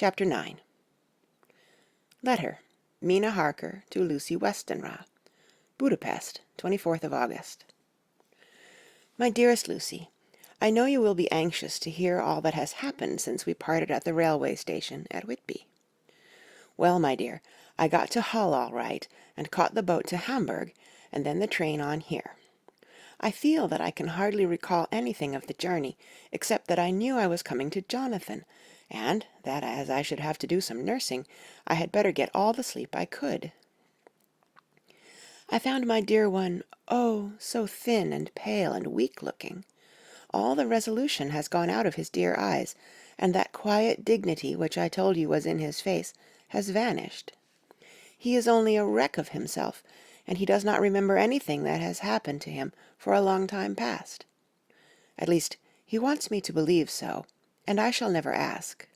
Chapter 9. Letter, Mina Harker to Lucy Westenra, Budapest, 24th of August. My dearest Lucy, I know you will be anxious to hear all that has happened since we parted at the railway station at Whitby. Well, my dear, I got to Hull all right, and caught the boat to Hamburg, and then the train on here. I feel that I can hardly recall anything of the journey, except that I knew I was coming to Jonathan, and that as I should have to do some nursing, I had better get all the sleep I could. I found my dear one, oh, so thin and pale and weak-looking. All the resolution has gone out of his dear eyes, and that quiet dignity which I told you was in his face has vanished. He is only a wreck of himself, and he does not remember anything that has happened to him for a long time past. At least, he wants me to believe so, and I shall never ask.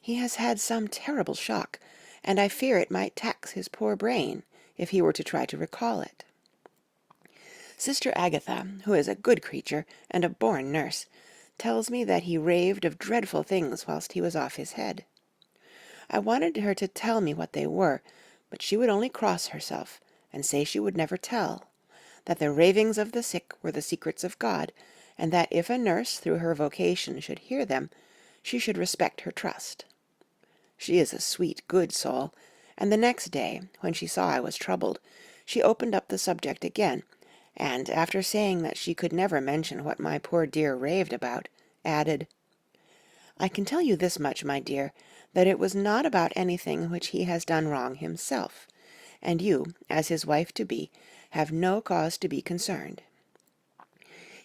He has had some terrible shock, and I fear it might tax his poor brain if he were to try to recall it. Sister Agatha, who is a good creature and a born nurse, tells me that he raved of dreadful things whilst he was off his head. I wanted her to tell me what they were, but she would only cross herself, and say she would never tell, that the ravings of the sick were the secrets of God, and that if a nurse through her vocation should hear them, she should respect her trust. She is a sweet, good soul, and the next day, when she saw I was troubled, she opened up the subject again, and, after saying that she could never mention what my poor dear raved about, added, "I can tell you this much, my dear, that it was not about anything which he has done wrong himself, and you, as his wife-to-be, have no cause to be concerned.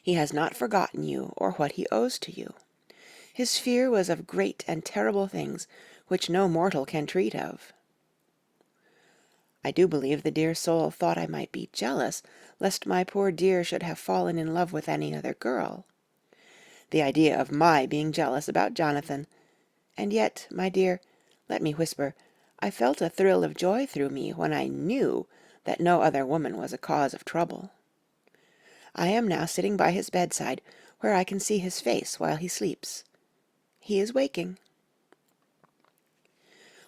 He has not forgotten you or what he owes to you. His fear was of great and terrible things, which no mortal can treat of." I do believe the dear soul thought I might be jealous, lest my poor dear should have fallen in love with any other girl. The idea of my being jealous about Jonathan! And yet, my dear, let me whisper, I felt a thrill of joy through me when I knew that no other woman was a cause of trouble. I am now sitting by his bedside, where I can see his face while he sleeps. He is waking.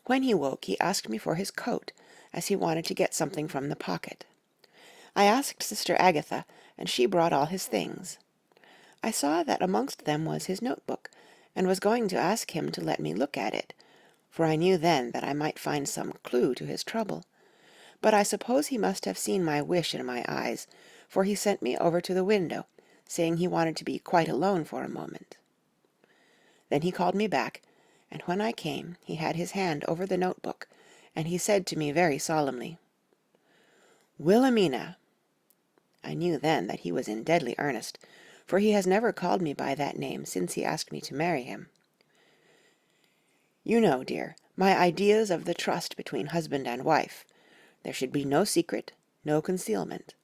When he woke, he asked me for his coat, as he wanted to get something from the pocket. I asked Sister Agatha, and she brought all his things. I saw that amongst them was his notebook, and was going to ask him to let me look at it, for I knew then that I might find some clue to his trouble. But I suppose he must have seen my wish in my eyes, for he sent me over to the window, saying he wanted to be quite alone for a moment. Then he called me back, and when I came he had his hand over the notebook, and he said to me very solemnly, "Wilhelmina." I knew then that he was in deadly earnest, for he has never called me by that name since he asked me to marry him. You know, dear, my ideas of the trust between husband and wife. There should be no secret, no concealment.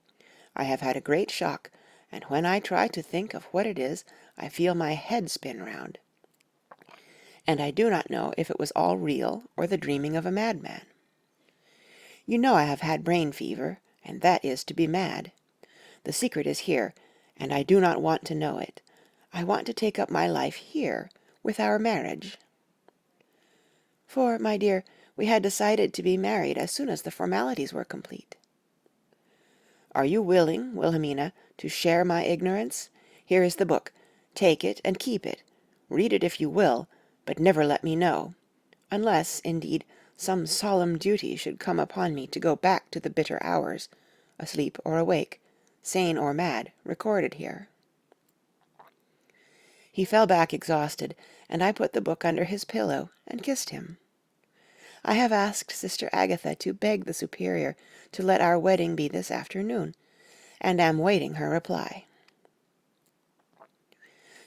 I have had a great shock, and when I try to think of what it is, I feel my head spin round. And I do not know if it was all real or the dreaming of a madman. You know I have had brain fever, and that is to be mad. The secret is here, and I do not want to know it. I want to take up my life here, with our marriage. For, my dear, we had decided to be married as soon as the formalities were complete. Are you willing, Wilhelmina, to share my ignorance? Here is the book. Take it and keep it. Read it if you will, but never let me know, unless, indeed, some solemn duty should come upon me to go back to the bitter hours, asleep or awake, sane or mad, recorded here. He fell back exhausted, and I put the book under his pillow and kissed him. I have asked Sister Agatha to beg the Superior to let our wedding be this afternoon, and am waiting her reply.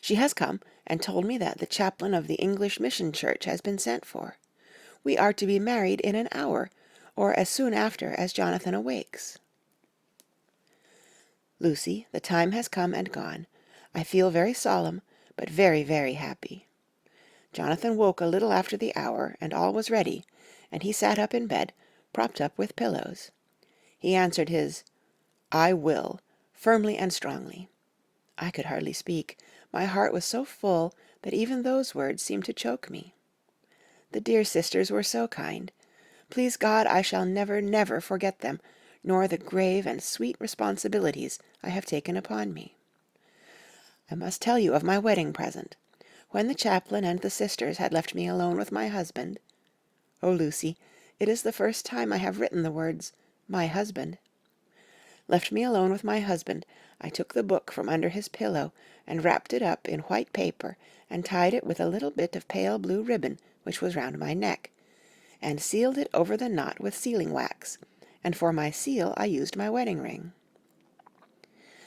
She has come and told me that the chaplain of the English Mission Church has been sent for. We are to be married in an hour, or as soon after as Jonathan awakes. Lucy, the time has come and gone. I feel very solemn, but very, very happy. Jonathan woke a little after the hour, and all was ready, and he sat up in bed, propped up with pillows. He answered his "I will," firmly and strongly. I could hardly speak. My heart was so full that even those words seemed to choke me. The dear sisters were so kind. Please God, I shall never, never forget them, nor the grave and sweet responsibilities I have taken upon me. I must tell you of my wedding present. When the chaplain and the sisters had left me alone with my husband— oh, Lucy, it is the first time I have written the words, my husband— left me alone with my husband, I took the book from under his pillow and wrapped it up in white paper and tied it with a little bit of pale blue ribbon which was round my neck, and sealed it over the knot with sealing wax, and for my seal I used my wedding ring.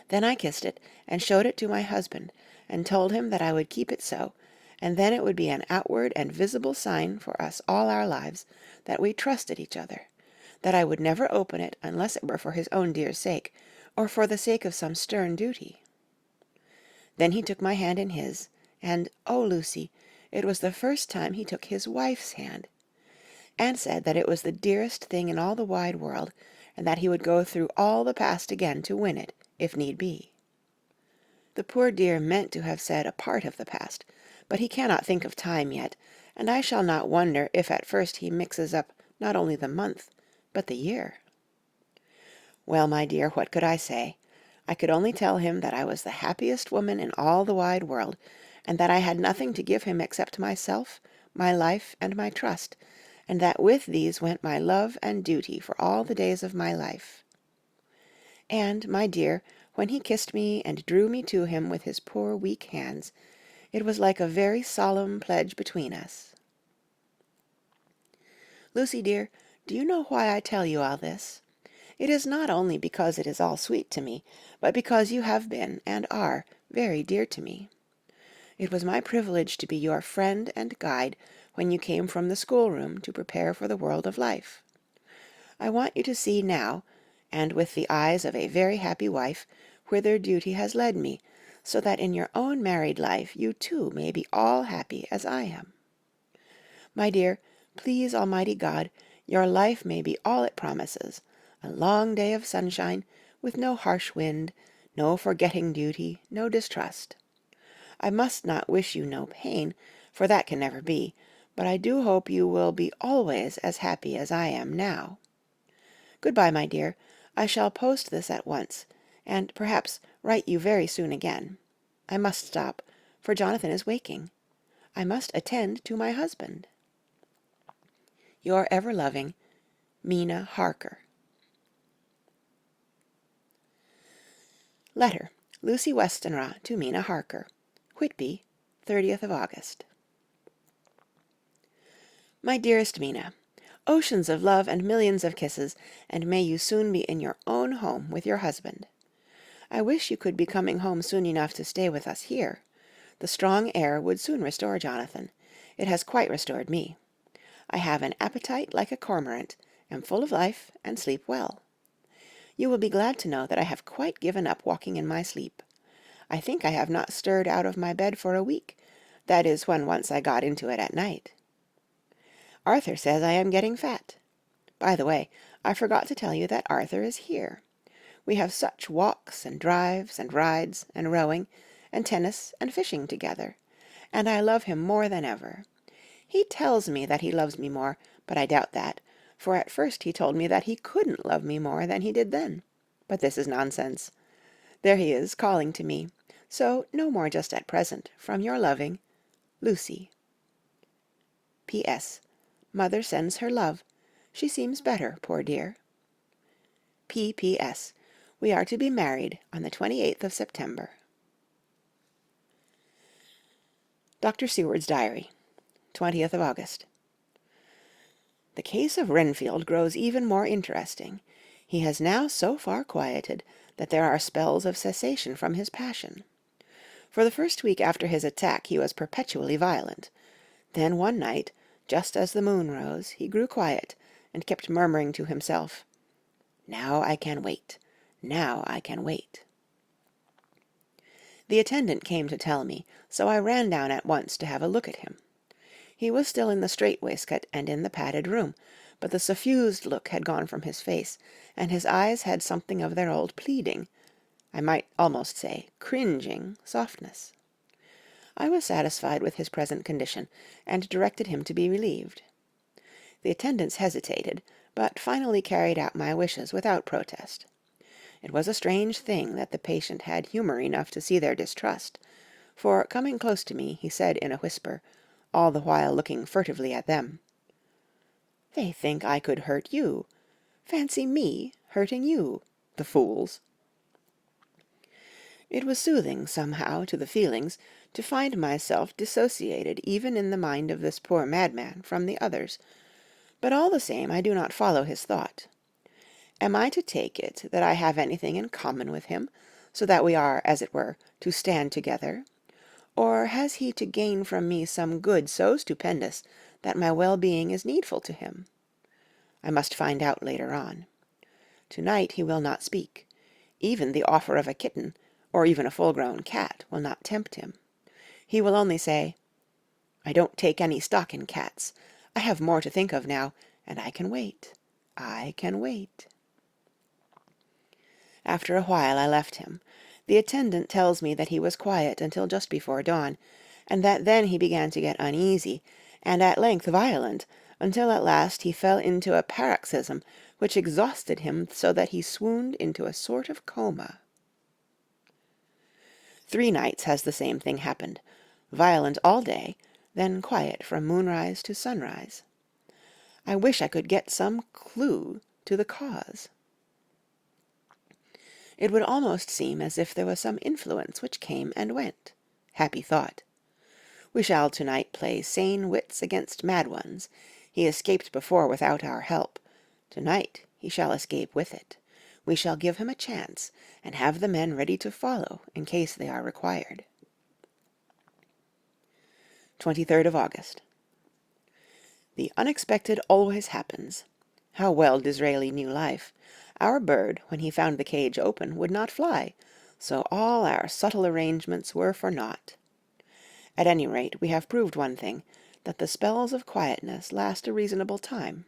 Then I kissed it and showed it to my husband, and told him that I would keep it so, and then it would be an outward and visible sign for us all our lives that we trusted each other, that I would never open it unless it were for his own dear sake, or for the sake of some stern duty. Then he took my hand in his, and, oh, Lucy, it was the first time he took his wife's hand, and said that it was the dearest thing in all the wide world, and that he would go through all the past again to win it, if need be. The poor dear meant to have said a part of the past, but he cannot think of time yet, and I shall not wonder if at first he mixes up not only the month, but the year. Well, my dear, what could I say? I could only tell him that I was the happiest woman in all the wide world, and that I had nothing to give him except myself, my life, and my trust, and that with these went my love and duty for all the days of my life. And, my dear, when he kissed me and drew me to him with his poor weak hands, it was like a very solemn pledge between us. Lucy, dear, do you know why I tell you all this? It is not only because it is all sweet to me, but because you have been, and are, very dear to me. It was my privilege to be your friend and guide when you came from the schoolroom to prepare for the world of life. I want you to see now, and with the eyes of a very happy wife, whither duty has led me, so that in your own married life you too may be all happy as I am. My dear, please Almighty God, your life may be all it promises, a long day of sunshine, with no harsh wind, no forgetting duty, no distrust. I must not wish you no pain, for that can never be, but I do hope you will be always as happy as I am now. Good-bye, my dear. I shall post this at once, and perhaps write you very soon again. I must stop, for Jonathan is waking. I must attend to my husband. Your ever-loving Mina Harker. Letter, Lucy Westenra to Mina Harker. Whitby, 30th of August. My dearest Mina, oceans of love and millions of kisses, and may you soon be in your own home with your husband. I wish you could be coming home soon enough to stay with us here. The strong air would soon restore Jonathan. It has quite restored me. I have an appetite like a cormorant, am full of life, and sleep well. You will be glad to know that I have quite given up walking in my sleep. I think I have not stirred out of my bed for a week, that is when once I got into it at night. Arthur says I am getting fat. By the way, I forgot to tell you that Arthur is here. We have such walks and drives and rides and rowing and tennis and fishing together, and I love him more than ever. He tells me that he loves me more, but I doubt that, for at first he told me that he couldn't love me more than he did then. But this is nonsense. There he is, calling to me. So no more just at present, from your loving Lucy. P.S. Mother sends her love. She seems better, poor dear. P.P.S. We are to be married on the 28th of September. Dr. Seward's Diary, 20th of August. The case of Renfield grows even more interesting. He has now so far quieted that there are spells of cessation from his passion. For the first week after his attack he was perpetually violent. Then one night, just as the moon rose, he grew quiet, and kept murmuring to himself, "Now I can wait. Now I can wait." The attendant came to tell me, so I ran down at once to have a look at him. He was still in the strait waistcoat and in the padded room, but the suffused look had gone from his face, and his eyes had something of their old pleading, I might almost say cringing, softness. I was satisfied with his present condition, and directed him to be relieved. The attendants hesitated, but finally carried out my wishes without protest. It was a strange thing that the patient had humor enough to see their distrust, for, coming close to me, he said in a whisper, all the while looking furtively at them, "They think I could hurt you. Fancy me hurting you, the fools!" It was soothing, somehow, to the feelings, to find myself dissociated even in the mind of this poor madman from the others, but all the same I do not follow his thought. Am I to take it that I have anything in common with him, so that we are, as it were, to stand together? Or has he to gain from me some good so stupendous that my well-being is needful to him? I must find out later on. To-night he will not speak. Even the offer of a kitten, or even a full-grown cat, will not tempt him. He will only say, "I don't take any stock in cats. I have more to think of now, and I can wait. I can wait." After a while I left him. The attendant tells me that he was quiet until just before dawn, and that then he began to get uneasy, and at length violent, until at last he fell into a paroxysm which exhausted him so that he swooned into a sort of coma. 3 nights has the same thing happened, violent all day, then quiet from moonrise to sunrise. I wish I could get some clue to the cause. It would almost seem as if there was some influence which came and went. Happy thought. We shall to-night play sane wits against mad ones. He escaped before without our help. To-night he shall escape with it. We shall give him a chance, and have the men ready to follow in case they are required. 23rd of August. The unexpected always happens. How well Disraeli knew life. Our bird, when he found the cage open, would not fly, so all our subtle arrangements were for naught. At any rate, we have proved one thing, that the spells of quietness last a reasonable time.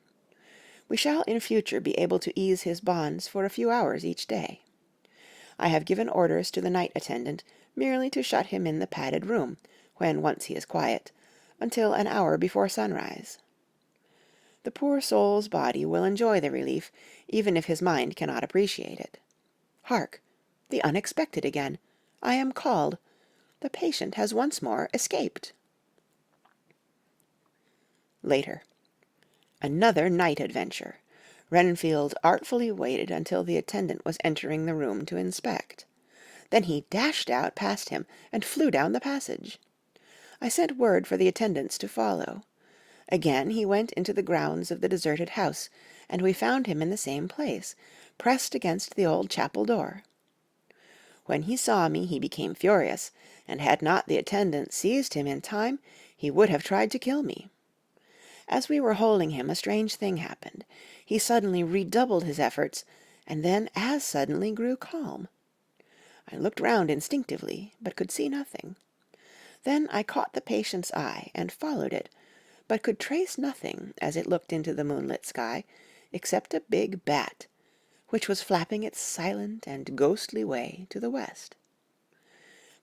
We shall in future be able to ease his bonds for a few hours each day. I have given orders to the night attendant merely to shut him in the padded room, when once he is quiet, until an hour before sunrise. The poor soul's body will enjoy the relief, even if his mind cannot appreciate it. Hark! The unexpected again! I am called. The patient has once more escaped. Later. Another night adventure. Renfield artfully waited until the attendant was entering the room to inspect. Then he dashed out past him and flew down the passage. I sent word for the attendants to follow. Again he went into the grounds of the deserted house, and we found him in the same place, pressed against the old chapel door. When he saw me he became furious, and had not the attendant seized him in time, he would have tried to kill me. As we were holding him, a strange thing happened. He suddenly redoubled his efforts, and then as suddenly grew calm. I looked round instinctively, but could see nothing. Then I caught the patient's eye, and followed it, but could trace nothing, as it looked into the moonlit sky, except a big bat, which was flapping its silent and ghostly way to the west.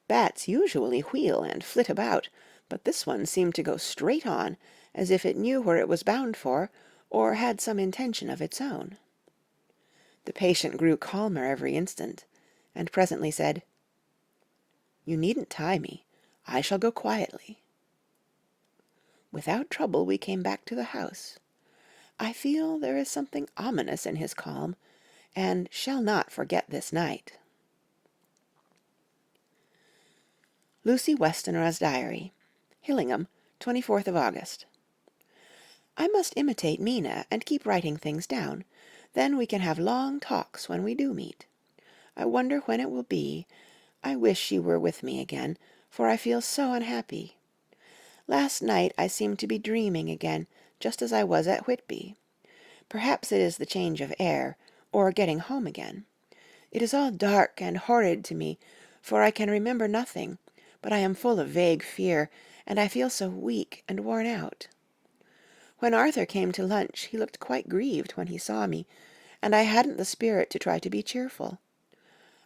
Bats usually wheel and flit about, but this one seemed to go straight on, as if it knew where it was bound for, or had some intention of its own. The patient grew calmer every instant, and presently said, "You needn't tie me. I shall go quietly." Without trouble we came back to the house. I feel there is something ominous in his calm, and shall not forget this night. Lucy Westenra's Diary. Hillingham, 24th of August. I must imitate Mina and keep writing things down. Then we can have long talks when we do meet. I wonder when it will be. I wish she were with me again, for I feel so unhappy. Last night I seemed to be dreaming again, just as I was at Whitby. Perhaps it is the change of air, or getting home again. It is all dark and horrid to me, for I can remember nothing, but I am full of vague fear, and I feel so weak and worn out. When Arthur came to lunch, he looked quite grieved when he saw me, and I hadn't the spirit to try to be cheerful.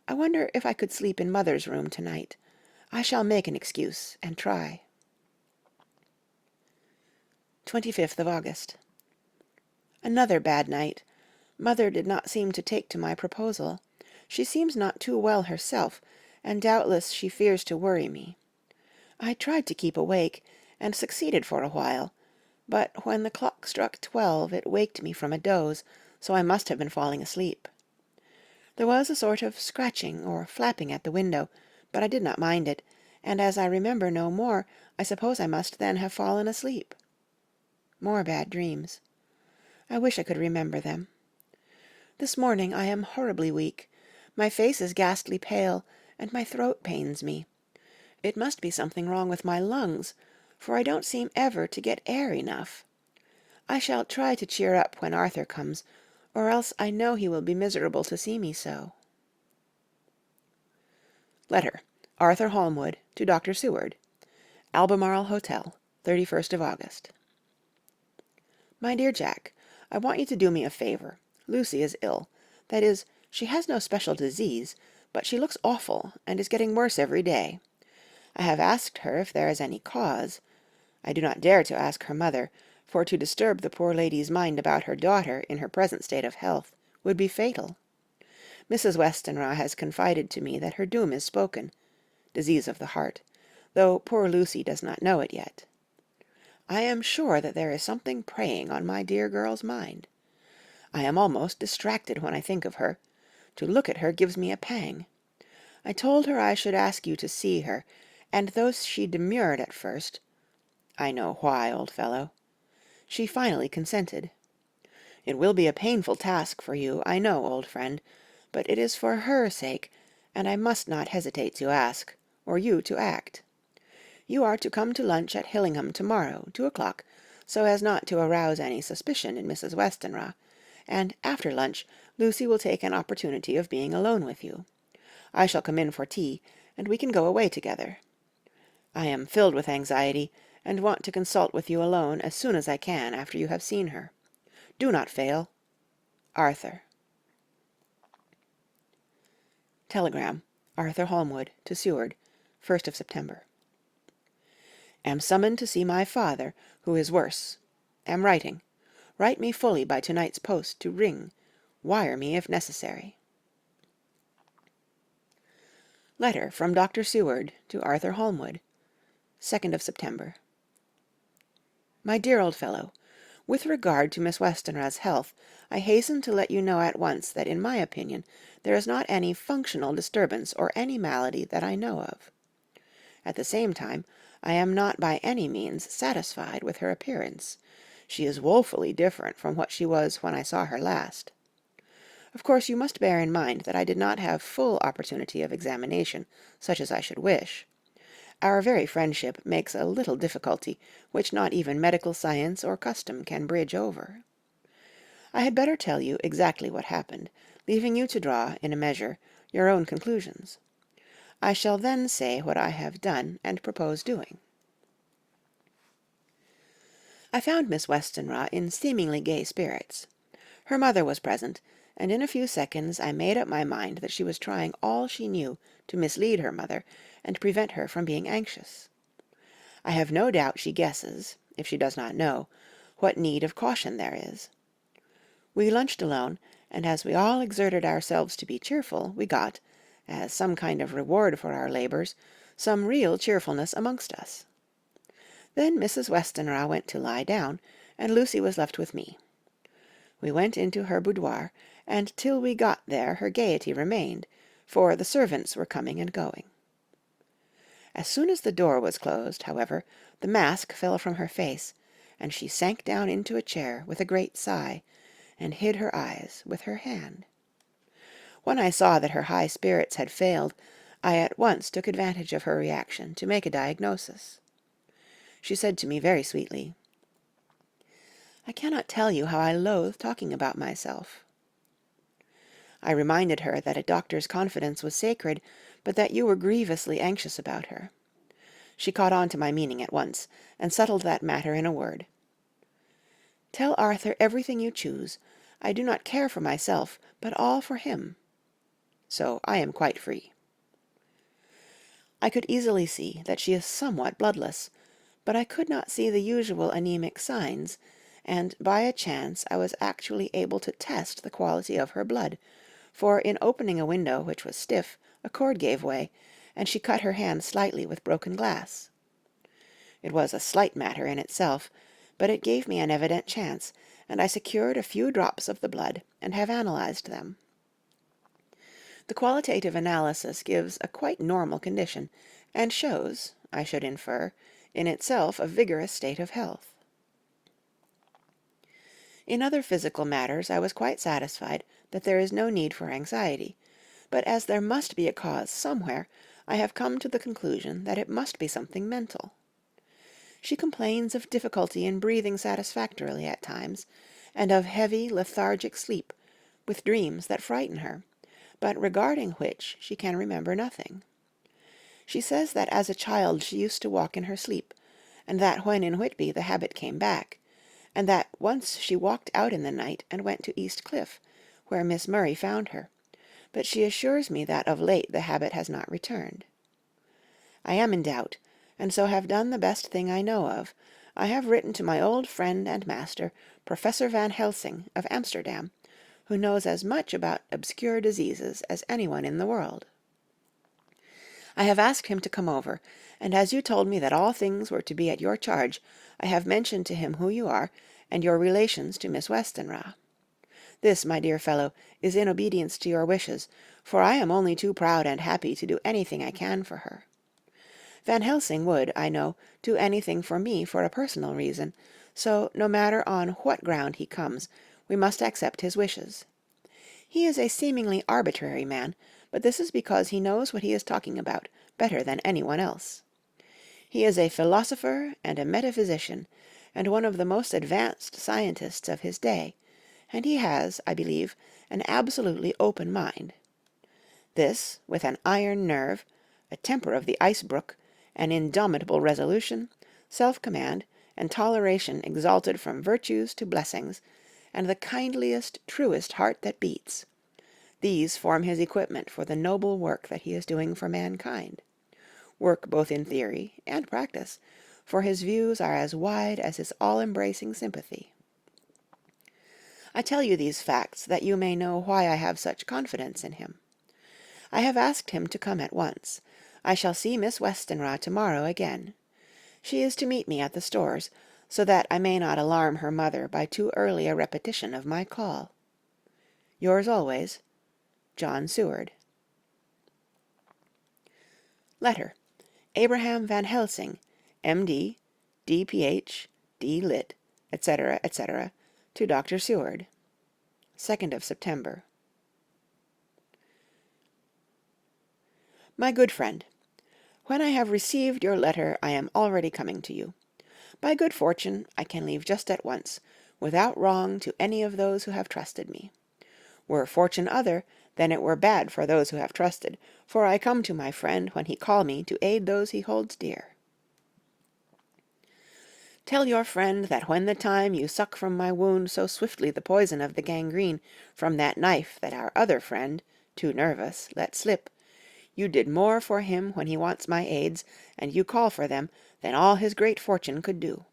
I wonder if I could sleep in Mother's room tonight. I shall make an excuse, and try. 25th of August. Another bad night. Mother did not seem to take to my proposal. She seems not too well herself, and doubtless she fears to worry me. I tried to keep awake, and succeeded for a while, but when the clock struck 12 it waked me from a doze, so I must have been falling asleep. There was a sort of scratching or flapping at the window, but I did not mind it, and as I remember no more, I suppose I must then have fallen asleep. More bad dreams. I wish I could remember them. This morning I am horribly weak. My face is ghastly pale, and my throat pains me. It must be something wrong with my lungs, for I don't seem ever to get air enough. I shall try to cheer up when Arthur comes, or else I know he will be miserable to see me so. Letter, Arthur Holmwood, to Dr. Seward, Albemarle Hotel, 31st of August. My dear Jack, I want you to do me a favor. Lucy is ill. That is, she has no special disease, but she looks awful, and is getting worse every day. I have asked her if there is any cause. I do not dare to ask her mother, for to disturb the poor lady's mind about her daughter in her present state of health would be fatal. Mrs. Westenra has confided to me that her doom is spoken, disease of the heart, though poor Lucy does not know it yet. I am sure that there is something preying on my dear girl's mind. I am almost distracted when I think of her. To look at her gives me a pang. I told her I should ask you to see her, and though she demurred at first, I know why, old fellow, she finally consented. It will be a painful task for you, I know, old friend, but it is for her sake, and I must not hesitate to ask, or you to act. You are to come to lunch at Hillingham tomorrow, 2 o'clock, so as not to arouse any suspicion in Mrs. Westenra, and after lunch Lucy will take an opportunity of being alone with you. I shall come in for tea, and we can go away together. I am filled with anxiety, and want to consult with you alone as soon as I can after you have seen her. Do not fail. Arthur. Telegram, Arthur Holmwood, to Seward, 1st of September. Am summoned to see my father, who is worse. Am writing. Write me fully by to-night's post to ring. Wire me if necessary. Letter from Dr. Seward to Arthur Holmwood, 2nd of September. My dear old fellow, with regard to Miss Westenra's health, I hasten to let you know at once that in my opinion there is not any functional disturbance or any malady that I know of. At the same time, I am not by any means satisfied with her appearance. She is woefully different from what she was when I saw her last. Of course you must bear in mind that I did not have full opportunity of examination, such as I should wish. Our very friendship makes a little difficulty which not even medical science or custom can bridge over. I had better tell you exactly what happened, leaving you to draw, in a measure, your own conclusions. I shall then say what I have done and propose doing. I found Miss Westenra in seemingly gay spirits. Her mother was present, and in a few seconds I made up my mind that she was trying all she knew to mislead her mother and prevent her from being anxious. I have no doubt she guesses, if she does not know, what need of caution there is. We lunched alone, and as we all exerted ourselves to be cheerful, we got, as some kind of reward for our labours, some real cheerfulness amongst us. Then Mrs. Westenra went to lie down, and Lucy was left with me. We went into her boudoir, and till we got there her gaiety remained, for the servants were coming and going. As soon as the door was closed, however, the mask fell from her face, and she sank down into a chair with a great sigh, and hid her eyes with her hand. When I saw that her high spirits had failed, I at once took advantage of her reaction to make a diagnosis. She said to me very sweetly, "I cannot tell you how I loathe talking about myself." I reminded her that a doctor's confidence was sacred, but that you were grievously anxious about her. She caught on to my meaning at once, and settled that matter in a word. "Tell Arthur everything you choose. I do not care for myself, but all for him. So I am quite free." I could easily see that she is somewhat bloodless, but I could not see the usual anemic signs, and by a chance I was actually able to test the quality of her blood, for in opening a window which was stiff, a cord gave way, and she cut her hand slightly with broken glass. It was a slight matter in itself, but it gave me an evident chance, and I secured a few drops of the blood, and have analyzed them. The qualitative analysis gives a quite normal condition, and shows, I should infer, in itself a vigorous state of health. In other physical matters I was quite satisfied that there is no need for anxiety, but as there must be a cause somewhere, I have come to the conclusion that it must be something mental. She complains of difficulty in breathing satisfactorily at times, and of heavy, lethargic sleep, with dreams that frighten her, but regarding which she can remember nothing. She says that as a child she used to walk in her sleep, and that when in Whitby the habit came back, and that once she walked out in the night and went to East Cliff, where Miss Murray found her, but she assures me that of late the habit has not returned. I am in doubt, and so have done the best thing I know of. I have written to my old friend and master, Professor Van Helsing, of Amsterdam, who knows as much about obscure diseases as anyone in the world. I have asked him to come over, and as you told me that all things were to be at your charge, I have mentioned to him who you are, and your relations to Miss Westenra. This, my dear fellow, is in obedience to your wishes, for I am only too proud and happy to do anything I can for her. Van Helsing would, I know, do anything for me for a personal reason, so no matter on what ground he comes, we must accept his wishes. He is a seemingly arbitrary man, but this is because he knows what he is talking about better than anyone else. He is a philosopher and a metaphysician, and one of the most advanced scientists of his day, and he has, I believe, an absolutely open mind. This, with an iron nerve, a temper of the ice brook, an indomitable resolution, self-command, and toleration exalted from virtues to blessings, and the kindliest, truest heart that beats. These form his equipment for the noble work that he is doing for mankind. Work both in theory and practice, for his views are as wide as his all-embracing sympathy. I tell you these facts that you may know why I have such confidence in him. I have asked him to come at once. I shall see Miss Westenra tomorrow again. She is to meet me at the stores, so that I may not alarm her mother by too early a repetition of my call. Yours always, John Seward. Letter. Abraham Van Helsing, M.D., D.Ph., D.Lit., etc., etc., to Dr. Seward. 2nd of September. My good friend, when I have received your letter, I am already coming to you. By good fortune, I can leave just at once, without wrong to any of those who have trusted me. Were fortune other, then it were bad for those who have trusted, for I come to my friend when he call me to aid those he holds dear. Tell your friend that when the time you suck from my wound so swiftly the poison of the gangrene from that knife that our other friend, too nervous, let slip, you did more for him when he wants my aids, and you call for them, than all his great fortune could do.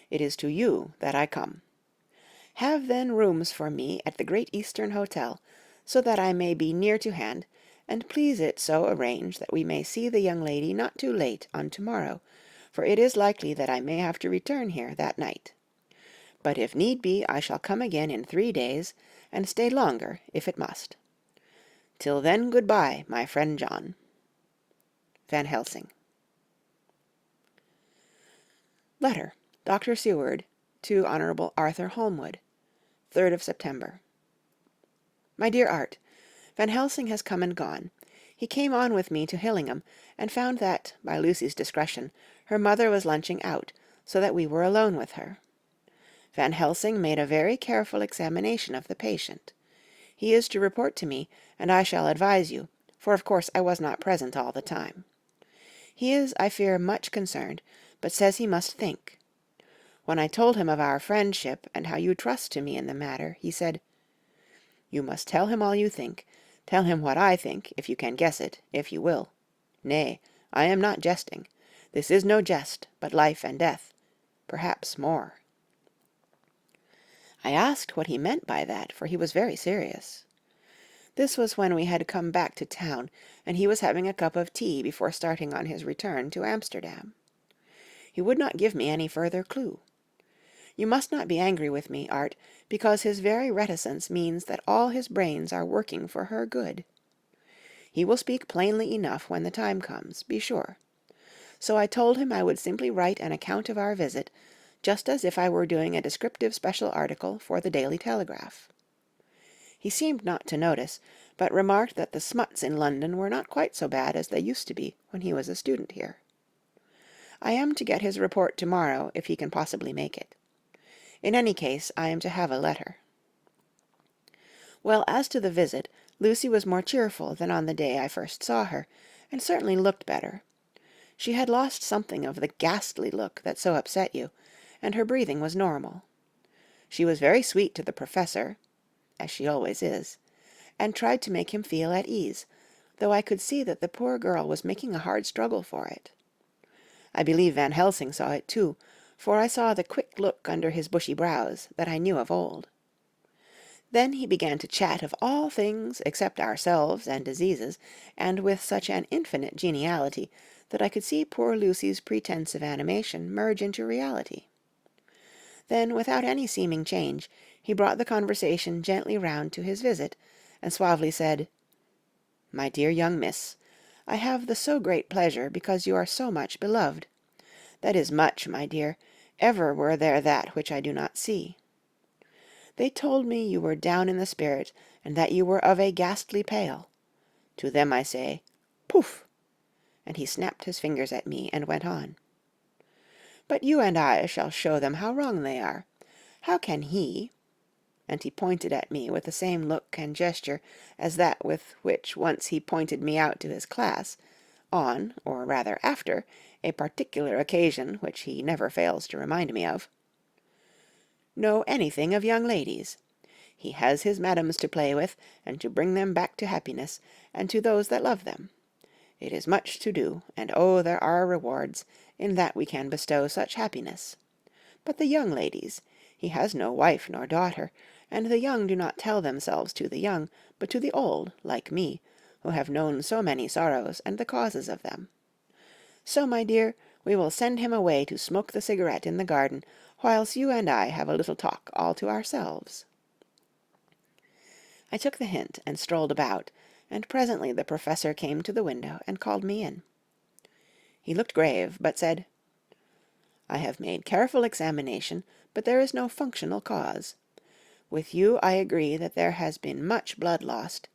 It is to you that I come. Have then rooms for me at the Great Eastern Hotel, so that I may be near to hand, and please it so arrange that we may see the young lady not too late on tomorrow, for it is likely that I may have to return here that night. But if need be, I shall come again in 3 days, and stay longer if it must. Till then, good-bye, my friend John. Van Helsing. Letter. Dr. Seward, to Hon. Arthur Holmwood, 3rd of September. My dear Art, Van Helsing has come and gone. He came on with me to Hillingham, and found that, by Lucy's discretion, her mother was lunching out, so that we were alone with her. Van Helsing made a very careful examination of the patient. He is to report to me, and I shall advise you, for of course I was not present all the time. He is, I fear, much concerned, but says he must think. When I told him of our friendship, and how you trust to me in the matter, he said, "You must tell him all you think. Tell him what I think, if you can guess it, if you will. Nay, I am not jesting. This is no jest, but life and death, perhaps more." I asked what he meant by that, for he was very serious. This was when we had come back to town, and he was having a cup of tea before starting on his return to Amsterdam. He would not give me any further clue. You must not be angry with me, Art, because his very reticence means that all his brains are working for her good. He will speak plainly enough when the time comes, be sure. So I told him I would simply write an account of our visit, just as if I were doing a descriptive special article for the Daily Telegraph. He seemed not to notice, but remarked that the smuts in London were not quite so bad as they used to be when he was a student here. I am to get his report tomorrow, if he can possibly make it. In any case, I am to have a letter. Well, as to the visit, Lucy was more cheerful than on the day I first saw her, and certainly looked better. She had lost something of the ghastly look that so upset you, and her breathing was normal. She was very sweet to the professor, as she always is, and tried to make him feel at ease, though I could see that the poor girl was making a hard struggle for it. I believe Van Helsing saw it too, for I saw the quick look under his bushy brows that I knew of old. Then he began to chat of all things except ourselves and diseases, and with such an infinite geniality that I could see poor Lucy's pretence of animation merge into reality. Then, without any seeming change, he brought the conversation gently round to his visit, and suavely said, "My dear young miss, I have the so great pleasure because you are so much beloved. That is much, my dear, ever were there that which I do not see. They told me you were down in the spirit, and that you were of a ghastly pale. To them I say, Poof!" And he snapped his fingers at me and went on. "But you and I shall show them how wrong they are. How can he," and he pointed at me with the same look and gesture as that with which once he pointed me out to his class, on, or rather after, a particular occasion which he never fails to remind me of, "know anything of young ladies? He has his madams to play with, and to bring them back to happiness, and to those that love them. It is much to do, and oh, there are rewards, in that we can bestow such happiness. But the young ladies, he has no wife nor daughter, and the young do not tell themselves to the young, but to the old, like me, who have known so many sorrows and the causes of them. So, my dear, we will send him away to smoke the cigarette in the garden, whilst you and I have a little talk all to ourselves." I took the hint and strolled about, and presently the professor came to the window and called me in. He looked grave, but said, "I have made careful examination, but there is no functional cause. With you I agree that there has been much blood lost.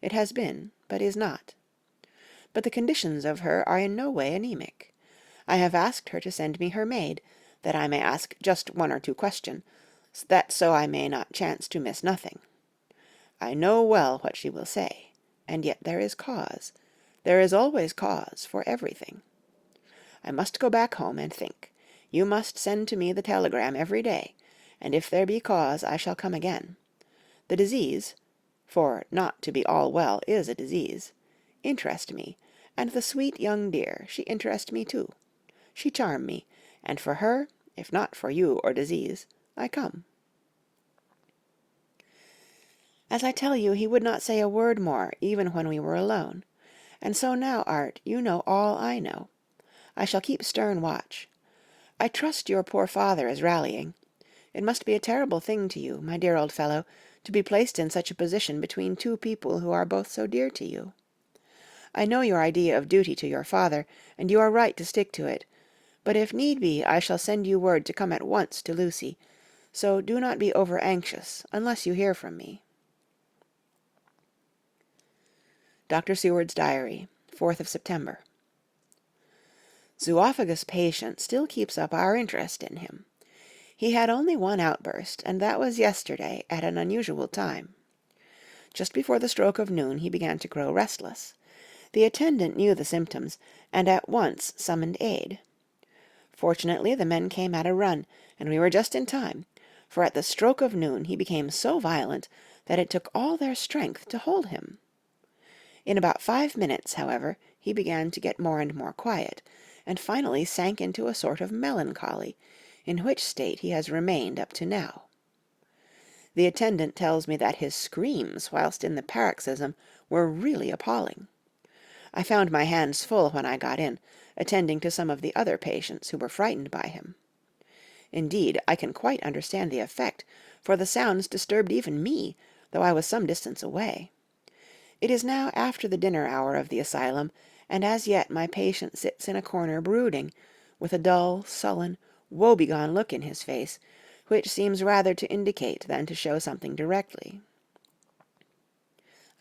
It has been, but is not. But the conditions of her are in no way anemic. I have asked her to send me her maid, that I may ask just one or two questions, that so I may not chance to miss nothing. I know well what she will say, and yet there is cause. There is always cause for everything. I must go back home and think. You must send to me the telegram every day, and if there be cause I shall come again. The disease, for not to be all well is a disease, interest me, and the sweet young dear, she interest me too. She charm me, and for her, if not for you or disease, I come." As I tell you, he would not say a word more, even when we were alone. And so now, Art, you know all I know. I shall keep stern watch. I trust your poor father is rallying. It must be a terrible thing to you, my dear old fellow, to be placed in such a position between two people who are both so dear to you. I know your idea of duty to your father, and you are right to stick to it, but if need be I shall send you word to come at once to Lucy, so do not be over-anxious unless you hear from me. Dr. Seward's Diary, 4th of September. Zoophagous patient still keeps up our interest in him. He had only one outburst, and that was yesterday at an unusual time. Just before the stroke of noon he began to grow restless. The attendant knew the symptoms, and at once summoned aid. Fortunately the men came at a run, and we were just in time, for at the stroke of noon he became so violent that it took all their strength to hold him. In about 5 minutes, however, he he began to get more and more quiet, and finally sank into a sort of melancholy, in which state he has remained up to now. The attendant tells me that his screams whilst in the paroxysm were really appalling. I found my hands full when I got in, attending to some of the other patients who were frightened by him. Indeed, I can quite understand the effect, for the sounds disturbed even me, though I was some distance away. It is now after the dinner hour of the asylum, and as yet my patient sits in a corner brooding, with a dull, sullen, woebegone look in his face, which seems rather to indicate than to show something directly.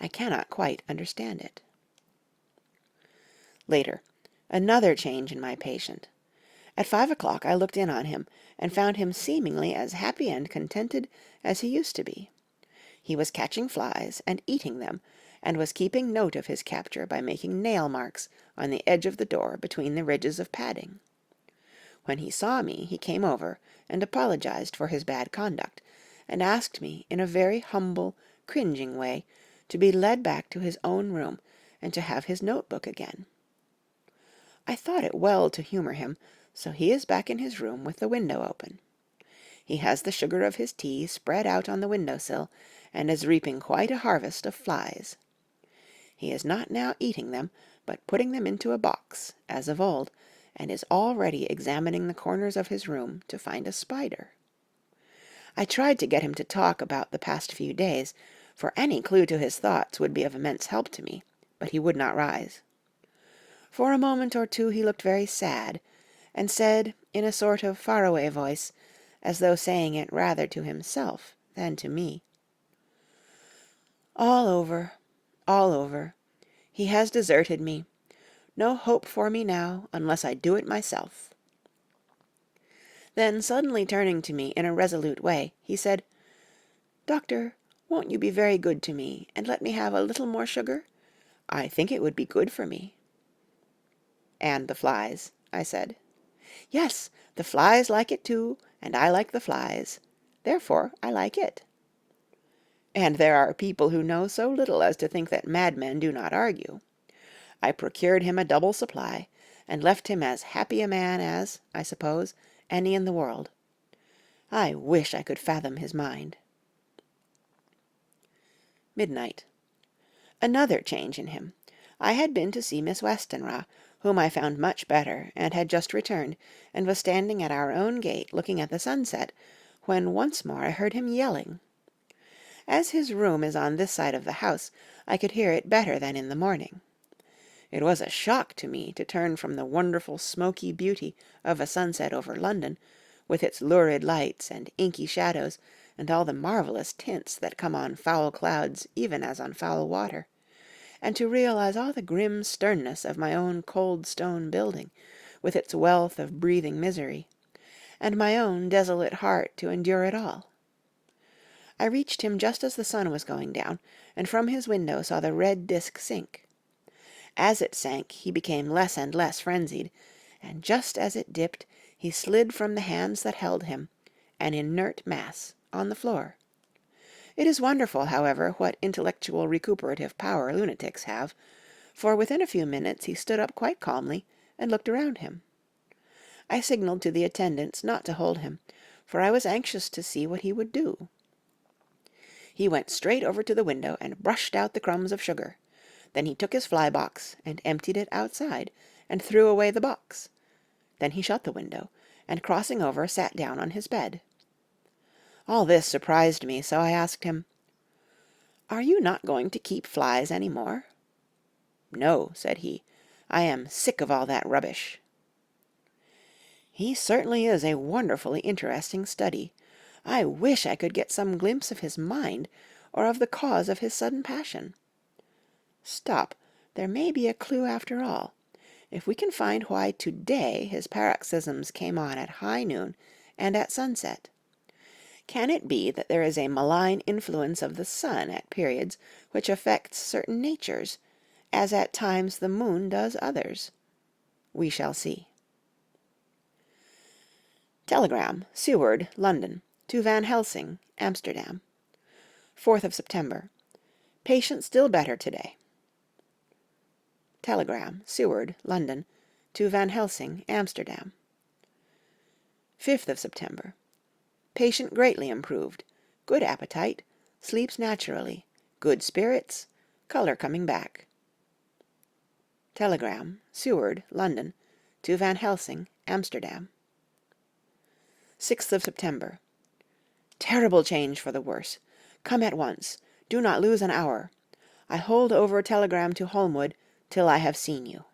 I cannot quite understand it. Later, another change in my patient. At 5 o'clock I looked in on him, and found him seemingly as happy and contented as he used to be. He was catching flies and eating them, and was keeping note of his capture by making nail marks on the edge of the door between the ridges of padding. When he saw me, he came over and apologized for his bad conduct, and asked me in a very humble, cringing way to be led back to his own room and to have his notebook again. I thought it well to humor him, so he is back in his room with the window open. He has the sugar of his tea spread out on the window-sill, and is reaping quite a harvest of flies. He is not now eating them, but putting them into a box, as of old, and is already examining the corners of his room to find a spider. I tried to get him to talk about the past few days, for any clue to his thoughts would be of immense help to me, but he would not rise. For a moment or two he looked very sad, and said, in a sort of far-away voice, as though saying it rather to himself than to me, "All over, all over. He has deserted me. No hope for me now, unless I do it myself." Then, suddenly turning to me in a resolute way, he said, "Doctor, won't you be very good to me, and let me have a little more sugar? I think it would be good for me." "And the flies," I said. "Yes, the flies like it too, and I like the flies. Therefore I like it." And there are people who know so little as to think that madmen do not argue. I procured him a double supply, and left him as happy a man as, I suppose, any in the world. I wish I could fathom his mind. Midnight. Another change in him. I had been to see Miss Westenra, whom I found much better, and had just returned, and was standing at our own gate looking at the sunset, when once more I heard him yelling. As his room is on this side of the house, I could hear it better than in the morning. It was a shock to me to turn from the wonderful smoky beauty of a sunset over London, with its lurid lights and inky shadows, and all the marvellous tints that come on foul clouds even as on foul water, and to realize all the grim sternness of my own cold stone building, with its wealth of breathing misery, and my own desolate heart to endure it all. I reached him just as the sun was going down, and from his window saw the red disk sink. As it sank, he became less and less frenzied, and just as it dipped, he slid from the hands that held him, an inert mass, on the floor. It is wonderful, however, what intellectual recuperative power lunatics have, for within a few minutes he stood up quite calmly and looked around him. I signalled to the attendants not to hold him, for I was anxious to see what he would do. He went straight over to the window and brushed out the crumbs of sugar. Then he took his fly box and emptied it outside, and threw away the box. Then he shut the window, and crossing over sat down on his bed. All this surprised me, so I asked him, "Are you not going to keep flies any more?" "No," said he, "I am sick of all that rubbish." He certainly is a wonderfully interesting study. I wish I could get some glimpse of his mind, or of the cause of his sudden passion. Stop, there may be a clue after all. If we can find why today his paroxysms came on at high noon and at sunset. Can it be that there is a malign influence of the sun at periods which affects certain natures, as at times the moon does others? We shall see. Telegram, Seward, London, to Van Helsing, Amsterdam. 4th of September. Patient still better today. Telegram, Seward, London, to Van Helsing, Amsterdam. 5th of September. Patient greatly improved. Good appetite. Sleeps naturally. Good spirits. Color coming back. Telegram, Seward, London, to Van Helsing, Amsterdam. 6th of September. Terrible change for the worse. Come at once. Do not lose an hour. I hold over telegram to Holmwood till I have seen you.